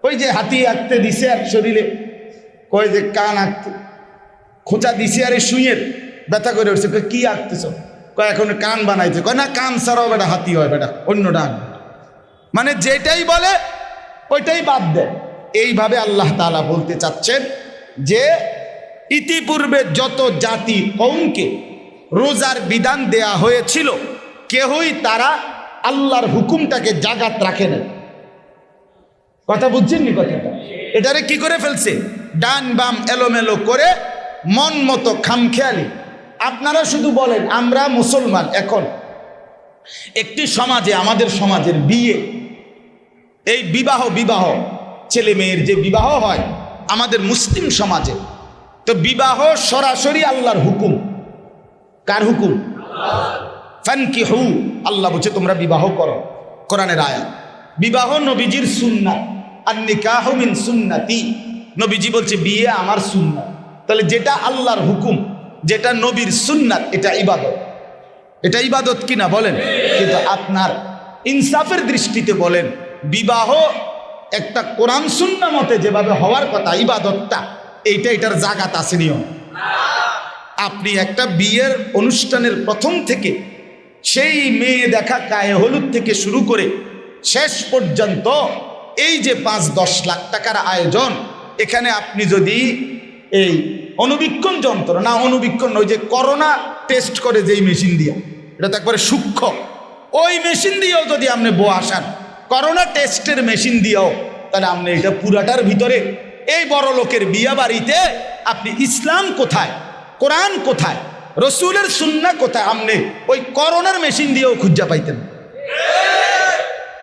ওই যে হাতি আঁকতে দিছে আর শরীরে, কয় যে কান আঁকতে, খোঁচা দিছে আর শুয়ের ব্যথা করে উঠছে, কি আঁকতেছ? কয় এখন কান বানাইছে। কয় না, কান ছাড়াও বেটা হাতি হয় বেটা, অন্য ডাক। মানে যেটাই বলে ওইটাই বাদ দেয়। এইভাবে আল্লাহ তাআলা বলতে চাচ্ছেন যে ইতিপূর্বে যত জাতি কওমকে রোজার বিধান দেয়া হয়েছিল, কেহই তারা আল্লাহর হুকুমটাকে জাগাত রাখে না। কথা বুঝছেন নি কথাটা? এটারে কি করে ফেলছে? ডান বাম এলোমেলো করে মন মতো খামখেয়ালি। আপনারা শুধু বলেন আমরা মুসলমান, এখন একটি সমাজে, আমাদের সমাজের বিয়ে, এই বিবাহ ছেলে মেয়ের যে বিবাহ হয় আমাদের মুসলিম সমাজে, তো বিবাহ সরাসরি আল্লাহর হুকুম। কার হুকুম? ফানকিহু, আল্লাহ বলছে তোমরা বিবাহ করো, কোরআনের আয়াত। বিবাহ নবীজির সুন্নাত, আর নিকাহু মিন সুন্নতি, নবীজি বলছে বিয়ে আমার সুন্নাত। তাহলে যেটা আল্লাহর হুকুম, যেটা নবীর সুন্নাত, এটা ইবাদত। এটা ইবাদত কিনা বলেন? কিন্তু আপনার ইনসাফের দৃষ্টিতে বলেন, বিবাহ একটা কোরআন সুন্নাহ মতে যেভাবে হওয়ার কথা ইবাদতটা, এটার জাগাত আছে নিয়ম। আপনি একটা বিয়ের অনুষ্ঠানের প্রথম থেকে সেই মেয়ে দেখা, গায়ে হলুদ থেকে শুরু করে শেষ পর্যন্ত এই যে 5-10 লাখ টাকার আয়োজন, এখানে আপনি যদি এই অনুবীক্ষণ যন্ত্র, না অনুবীক্ষণ ওই যে করোনা টেস্ট করে যেই মেশিন দিয়ে, এটা তো একবারে সূক্ষ্ম, ওই মেশিন দিয়েও যদি আপনি বসান, করোনা টেস্টের মেশিন দিয়েও, তাহলে আপনি এটা পুরাটার ভিতরে এই বড় লোকের বিয়া বাড়িতে আপনি ইসলাম কোথায়, কোরআন কোথায়, রসুলের সুন্নাহ কোথায়, আপনি ওই করোনার মেশিন দিয়েও খুঁজা পাইতেন।